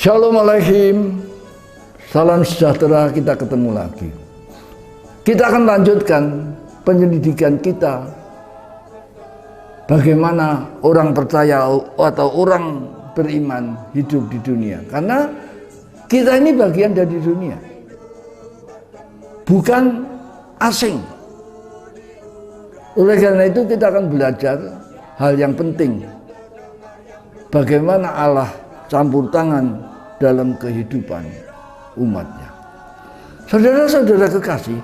Shalom alaikum, salam sejahtera, kita ketemu lagi. Kita akan lanjutkan penyelidikan kita bagaimana orang percaya atau orang beriman hidup di dunia. Karena kita ini bagian dari dunia, bukan asing. Oleh karena itu kita akan belajar hal yang penting, bagaimana Allah campur tangan dalam kehidupan umatnya. Saudara-saudara kekasih,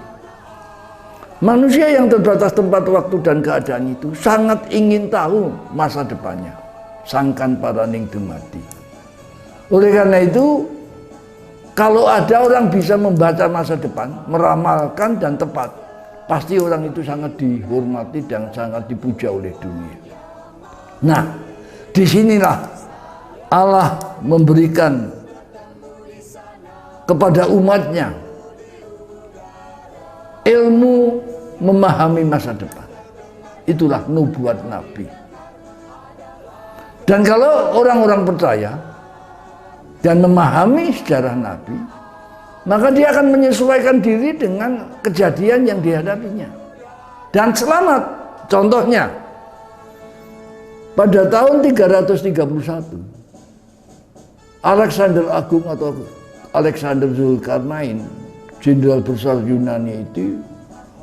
manusia yang terbatas tempat, waktu, dan keadaan itu sangat ingin tahu masa depannya. Sangkan paraning dumadi. Oleh karena itu, kalau ada orang bisa membaca masa depan, meramalkan dan tepat, pasti orang itu sangat dihormati dan sangat dipuja oleh dunia. Nah, disinilah Allah memberikan kepada umatnya ilmu memahami masa depan. Itulah nubuat Nabi. Dan kalau orang-orang percaya dan memahami sejarah Nabi, maka dia akan menyesuaikan diri dengan kejadian yang dihadapinya dan selamat. Contohnya, pada tahun 331 Alexander Agung atau Alexander Zulkarnain, jenderal besar Yunani itu,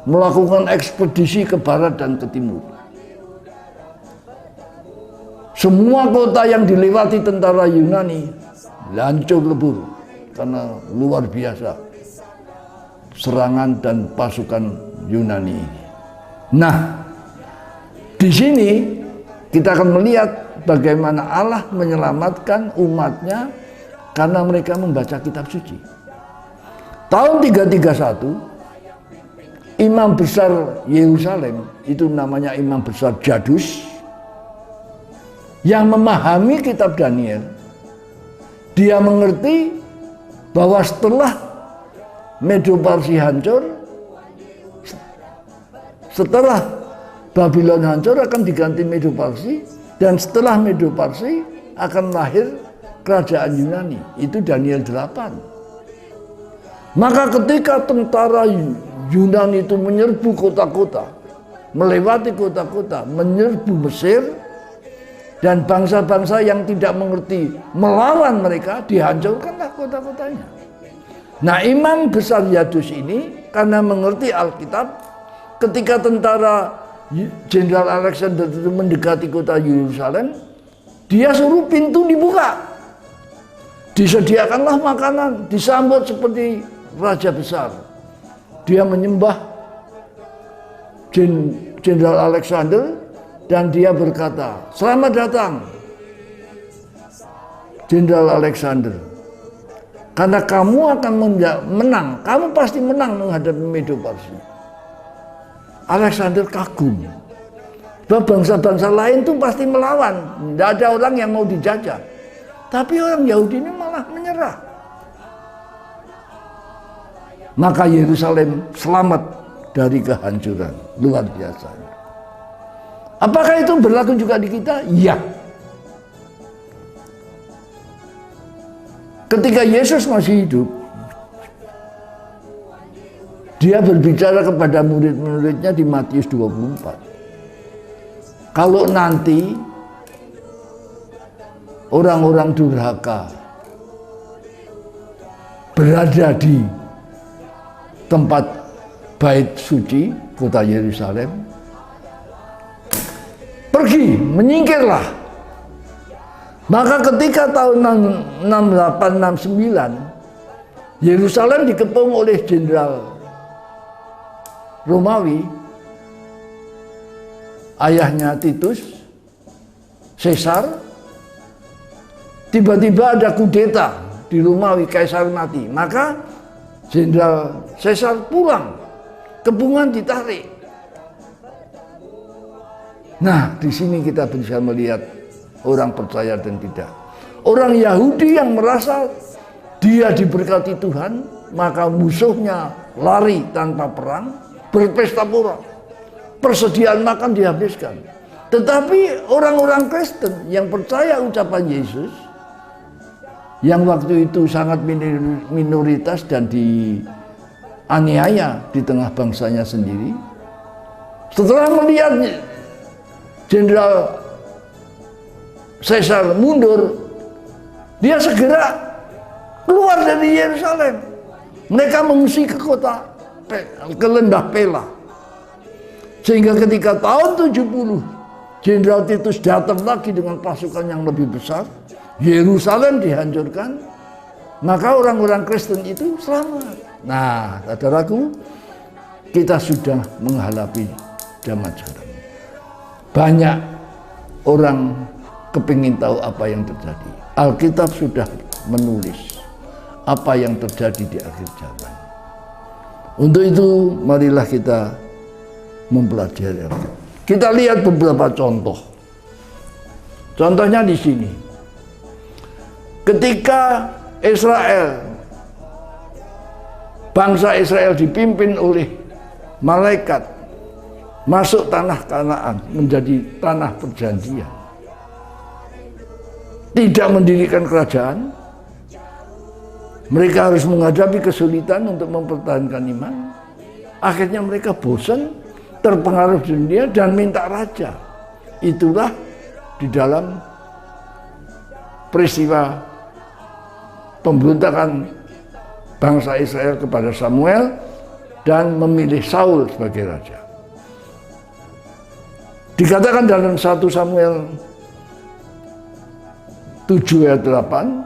melakukan ekspedisi ke barat dan ke timur. Semua kota yang dilewati tentara Yunani hancur lebur karena luar biasa serangan dan pasukan Yunani ini. Nah, di sini kita akan melihat bagaimana Allah menyelamatkan umatnya karena mereka membaca kitab suci. Tahun 331, imam besar Yerusalem, itu namanya imam besar Jadus, yang memahami kitab Daniel, dia mengerti bahwa setelah Medo-Parsi hancur, setelah Babylon hancur akan diganti Medo-Parsi, dan setelah Medo-Parsi akan lahir kerajaan Yunani. Itu Daniel 8. Maka ketika tentara Yunani itu menyerbu kota-kota, melewati kota-kota, menyerbu Mesir, dan bangsa-bangsa yang tidak mengerti melawan mereka, dihancurkanlah kota-kotanya. Nah, imam besar Yadus ini karena mengerti Alkitab, ketika tentara Jenderal Alexander itu mendekati kota Yerusalem, dia suruh pintu dibuka, disediakanlah makanan, disambut seperti raja besar. Dia menyembah Jenderal Alexander dan dia berkata, "Selamat datang Jenderal Alexander, karena kamu akan menang, kamu pasti menang menghadapi Medo-Parsi." Alexander kagum bahwa bangsa-bangsa lain tuh pasti melawan, tidak ada orang yang mau dijajah, tapi orang Yahudi ini malah menyerah. Maka Yerusalem selamat dari kehancuran luar biasa. Apakah itu berlaku juga di kita? Iya. Ketika Yesus masih hidup, dia berbicara kepada murid-muridnya di Matius 24. Kalau nanti orang-orang durhaka berada di tempat bait suci, kota Yerusalem, pergi, menyingkirlah. Maka ketika tahun 68-69, Yerusalem dikepung oleh jenderal Romawi, ayahnya Titus, Caesar. Tiba-tiba ada kudeta di Romawi, Kaisar mati. Maka Jenderal Caesar pulang, kepungan ditarik. Nah, di sini kita bisa melihat orang percaya dan tidak. Orang Yahudi yang merasa dia diberkati Tuhan, maka musuhnya lari tanpa perang, berpesta pora, persediaan makan dihabiskan. Tetapi orang-orang Kristen yang percaya ucapan Yesus, yang waktu itu sangat minoritas dan dianiaya di tengah bangsanya sendiri, setelah melihat Jenderal Caesar mundur, dia segera keluar dari Yerusalem. Mereka mengungsi ke lembah Pela. Sehingga ketika tahun 70 Jenderal Titus datang lagi dengan pasukan yang lebih besar, Yerusalem dihancurkan, maka orang-orang Kristen itu selamat. Nah, saudaraku, kita sudah menghadapi zaman sekarang. Banyak orang kepingin tahu apa yang terjadi. Alkitab sudah menulis apa yang terjadi di akhir zaman. Untuk itu, marilah kita mempelajari. Kita lihat beberapa contoh. Contohnya di sini. Ketika bangsa Israel dipimpin oleh malaikat masuk tanah Kanaan, menjadi tanah perjanjian, tidak mendirikan kerajaan, mereka harus menghadapi kesulitan untuk mempertahankan iman. Akhirnya mereka bosan, terpengaruh dunia dan minta raja. Itulah di dalam peristiwa pemberontakan bangsa Israel kepada Samuel dan memilih Saul sebagai raja. Dikatakan dalam 1 Samuel 7 ayat 8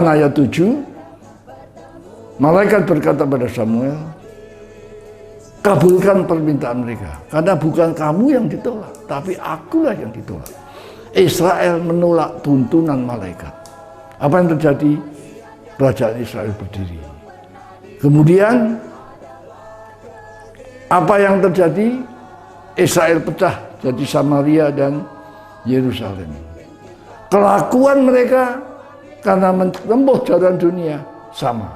ayat 7, malaikat berkata pada Samuel, kabulkan permintaan mereka, karena bukan kamu yang ditolak, tapi akulah yang ditolak. Israel menolak tuntunan malaikat. Apa yang terjadi? Kerajaan Israel berdiri. Kemudian apa yang terjadi? Israel pecah jadi Samaria dan Yerusalem. Kelakuan mereka karena menempuh jalan dunia sama.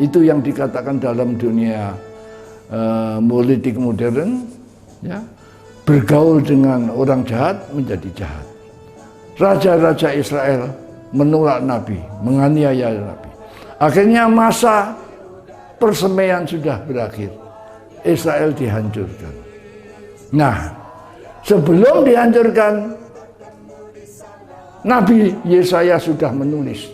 Itu yang dikatakan dalam dunia politik modern, ya, bergaul dengan orang jahat menjadi jahat. Raja-raja Israel menolak Nabi, menganiaya Nabi. Akhirnya masa persemaian sudah berakhir. Israel dihancurkan. Nah, sebelum dihancurkan, Nabi Yesaya sudah menulis.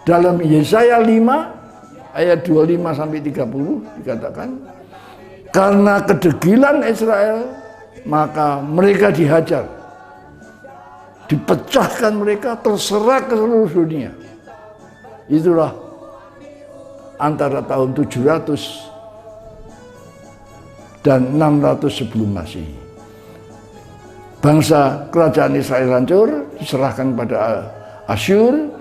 Dalam Yesaya 5 ayat 25 sampai 30 dikatakan, karena kedegilan Israel, maka mereka dihajar. Dipecahkan mereka, terserak ke seluruh dunia. Itulah antara tahun 700 dan 600 sebelum Masehi. Bangsa kerajaan Israel hancur, diserahkan pada Asyur.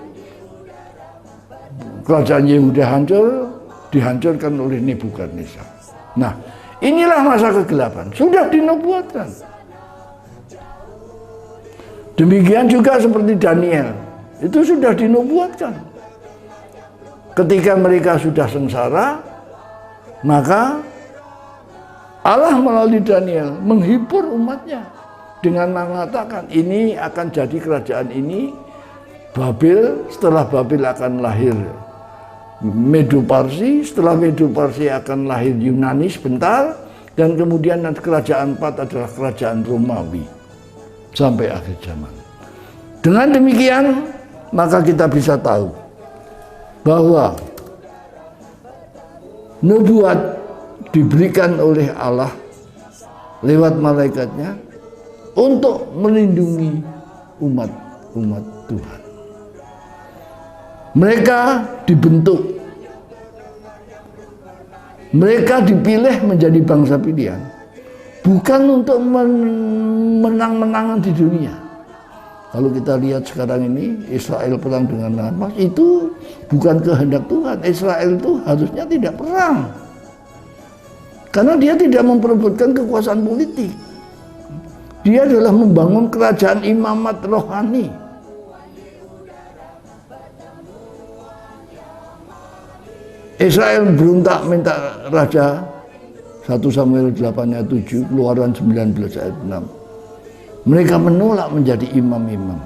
Kerajaan Yehuda hancur, dihancurkan oleh Nebukadnezar. Nah, inilah masa kegelapan, sudah dinubuatkan. Demikian juga seperti Daniel, itu sudah dinubuatkan. Ketika mereka sudah sengsara, maka Allah melalui Daniel menghibur umatnya dengan mengatakan, ini akan jadi kerajaan ini, Babel, setelah Babel akan lahir Medo-Parsi, setelah Medo-Parsi akan lahir Yunani sebentar, dan kemudian nanti kerajaan 4 adalah kerajaan Romawi sampai akhir zaman. Dengan demikian, maka kita bisa tahu bahwa nubuat diberikan oleh Allah lewat malaikatnya untuk melindungi umat Tuhan. Mereka dibentuk, mereka dipilih menjadi bangsa pilihan, bukan untuk menang-menangan di dunia. Kalau kita lihat sekarang ini, Israel perang dengan Hamas, itu bukan kehendak Tuhan. Israel itu harusnya tidak perang, karena dia tidak memperebutkan kekuasaan politik. Dia adalah membangun kerajaan imamat rohani. Israel berontak minta raja, 1 Samuel 8 ayat 7, Keluaran 19 ayat 6. Mereka menolak menjadi imam-imam.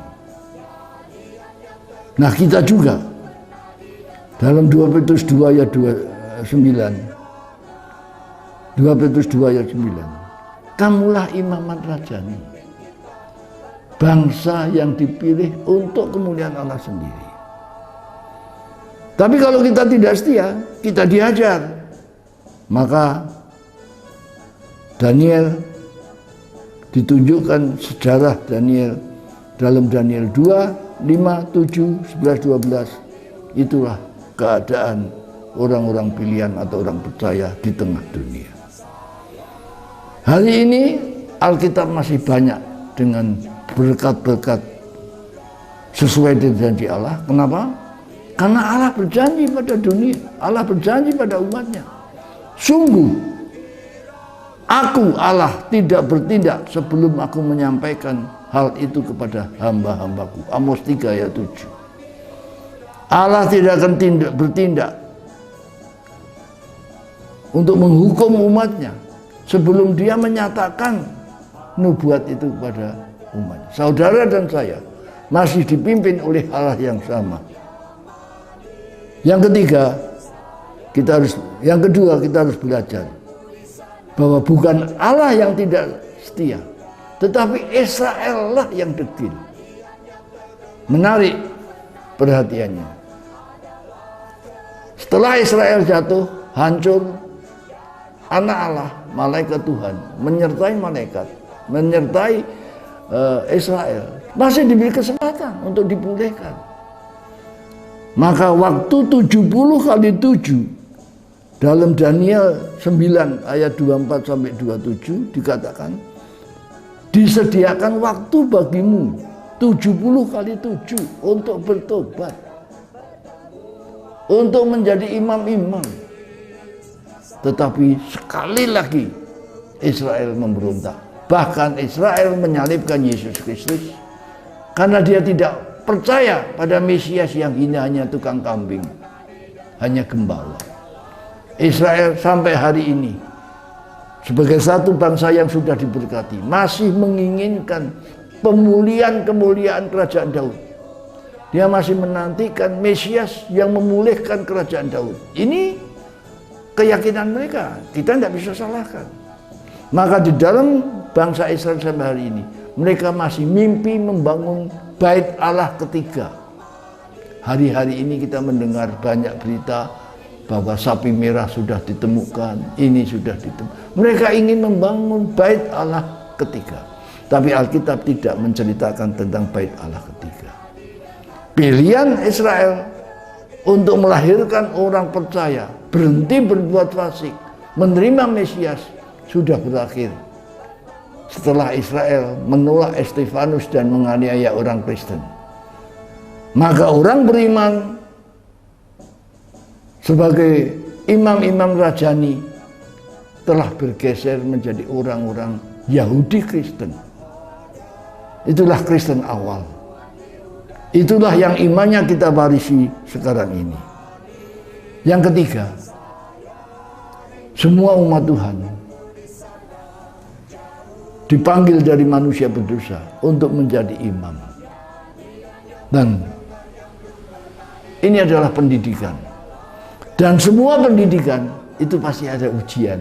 Nah kita juga dalam 2 Petrus 2 ayat 29, 2 Petrus 2 ayat 9, kamulah imamat rajani, bangsa yang dipilih untuk kemuliaan Allah sendiri. Tapi kalau kita tidak setia, kita diajar. Maka Daniel ditunjukkan sejarah Daniel dalam Daniel 2, 5, 7, 11, 12. Itulah keadaan orang-orang pilihan atau orang percaya di tengah dunia. Hari ini Alkitab masih banyak dengan berkat-berkat sesuai dengan janji Allah. Kenapa? Karena Allah berjanji pada dunia, Allah berjanji pada umatnya. Sungguh, aku Allah tidak bertindak sebelum aku menyampaikan hal itu kepada hamba-hambaku. Amos 3 ayat 7. Allah tidak akan bertindak untuk menghukum umatnya sebelum dia menyatakan nubuat itu kepada umat. Saudara dan saya masih dipimpin oleh Allah yang sama. Yang kedua kita harus belajar bahwa bukan Allah yang tidak setia, tetapi Israel lah yang degil. Menarik perhatiannya. Setelah Israel jatuh, hancur, anak Allah, malaikat Tuhan menyertai Israel, masih diberi kesempatan untuk dipulihkan. Maka waktu 70 kali 7 dalam Daniel 9 ayat 24 sampai 27 dikatakan, disediakan waktu bagimu 70 kali 7 untuk bertobat, untuk menjadi imam-imam. Tetapi sekali lagi Israel memberontak. Bahkan Israel menyalibkan Yesus Kristus karena dia tidak percaya pada Mesias yang hanya tukang kambing, hanya gembala. Israel sampai hari ini sebagai satu bangsa yang sudah diberkati masih menginginkan kemuliaan kerajaan Daud. Dia masih menantikan Mesias yang memulihkan kerajaan Daud. Ini keyakinan mereka, kita tidak bisa salahkan. Maka di dalam bangsa Israel sampai hari ini mereka masih mimpi membangun bait Allah ketiga. Hari-hari ini kita mendengar banyak berita bahwa sapi merah sudah ditemukan, ini sudah ditemukan. Mereka ingin membangun bait Allah ketiga. Tapi Alkitab tidak menceritakan tentang bait Allah ketiga. Pilihan Israel untuk melahirkan orang percaya, berhenti berbuat fasik, menerima Mesias sudah berakhir. Setelah Israel menolak Stefanus dan menganiaya orang Kristen, maka orang beriman sebagai imam-imam rajani telah bergeser menjadi orang-orang Yahudi Kristen. Itulah Kristen awal. Itulah yang imannya kita warisi sekarang ini. Yang ketiga, semua umat Tuhan dipanggil dari manusia berdosa untuk menjadi imam. Dan ini adalah pendidikan. Dan semua pendidikan itu pasti ada ujian.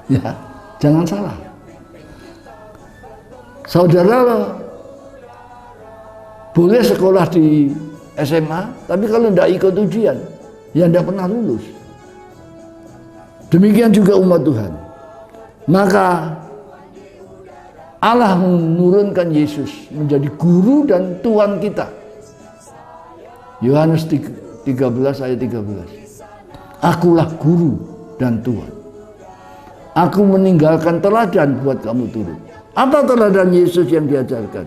Ya, jangan salah. Saudara boleh sekolah di SMA, tapi kalau tidak ikut ujian, ya tidak pernah lulus. Demikian juga umat Tuhan. Maka Allah menurunkan Yesus menjadi guru dan Tuhan kita. Yohanes 13 ayat 13. Akulah guru dan Tuhan. Aku meninggalkan teladan buat kamu turut. Apa teladan Yesus yang diajarkan?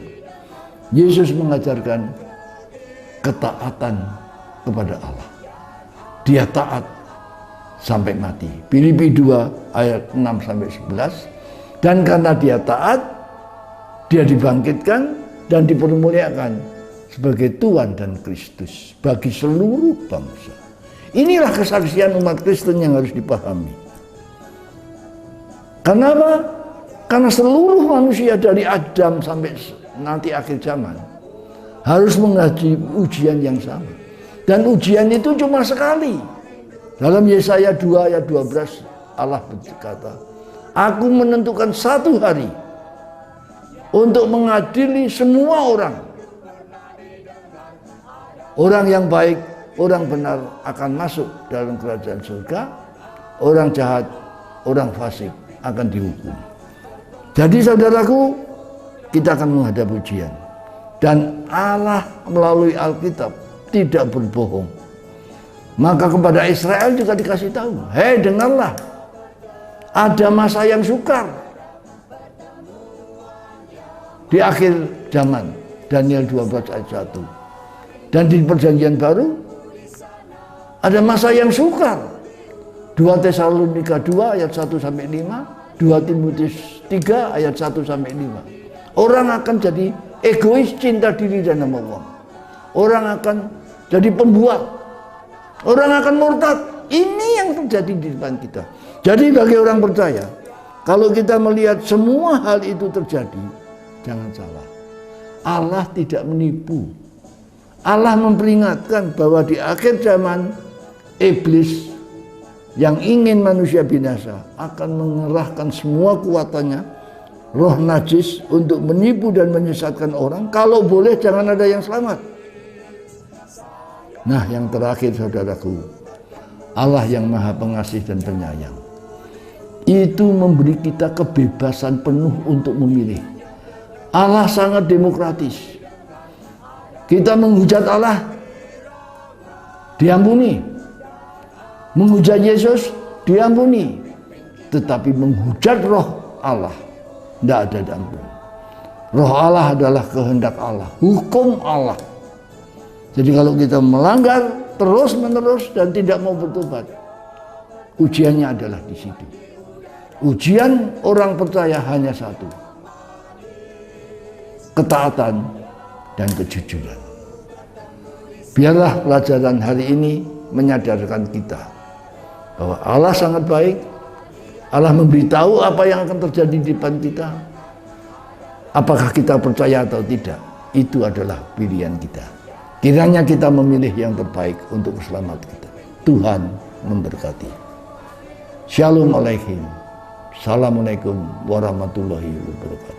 Yesus mengajarkan ketaatan kepada Allah. Dia taat sampai mati. Filipi 2 ayat 6 sampai 11. Dan karena dia taat, dia dibangkitkan dan dipermuliakan sebagai Tuhan dan Kristus bagi seluruh bangsa. Inilah kesaksian umat Kristen yang harus dipahami. Kenapa? Karena seluruh manusia dari Adam sampai nanti akhir zaman harus menghadapi ujian yang sama. Dan ujian itu cuma sekali. Dalam Yesaya 2 ayat 12 Allah berkata, aku menentukan 1 hari untuk mengadili semua orang. Orang yang baik, orang benar akan masuk dalam kerajaan surga. Orang jahat, orang fasik akan dihukum. Jadi saudaraku, kita akan menghadapi ujian. Dan Allah melalui Alkitab tidak berbohong. Maka kepada Israel juga dikasih tahu, hei dengarlah, ada masa yang sukar di akhir zaman. Daniel 12 ayat 1. Dan di perjanjian baru ada masa yang sukar. 2 Tesalonika 2 ayat 1 sampai 5, 2 Timotius 3 ayat 1 sampai 5. Orang akan jadi egois, cinta diri dan nama uang. Orang akan jadi pembuat. Orang akan murtad. Ini yang terjadi di depan kita. Jadi bagi orang percaya, kalau kita melihat semua hal itu terjadi, jangan salah. Allah tidak menipu. Allah memperingatkan bahwa di akhir zaman, iblis yang ingin manusia binasa akan mengerahkan semua kuatannya, roh najis, untuk menipu dan menyesatkan orang. Kalau boleh jangan ada yang selamat. Nah, yang terakhir saudaraku, Allah yang maha pengasih dan penyayang itu memberi kita kebebasan penuh untuk memilih. Allah sangat demokratis. Kita menghujat Allah, diampuni. Menghujat Yesus, diampuni. Tetapi menghujat roh Allah, tidak ada ampun. Roh Allah adalah kehendak Allah, hukum Allah. Jadi kalau kita melanggar terus-menerus dan tidak mau bertobat, ujiannya adalah di situ. Ujian orang percaya hanya satu, ketaatan dan kejujuran. Biarlah pelajaran hari ini menyadarkan kita bahwa Allah sangat baik. Allah memberitahu apa yang akan terjadi di depan kita. Apakah kita percaya atau tidak, itu adalah pilihan kita. Kiranya kita memilih yang terbaik untuk keselamatan kita. Tuhan memberkati. Shalom alaikum. Assalamualaikum warahmatullahi wabarakatuh.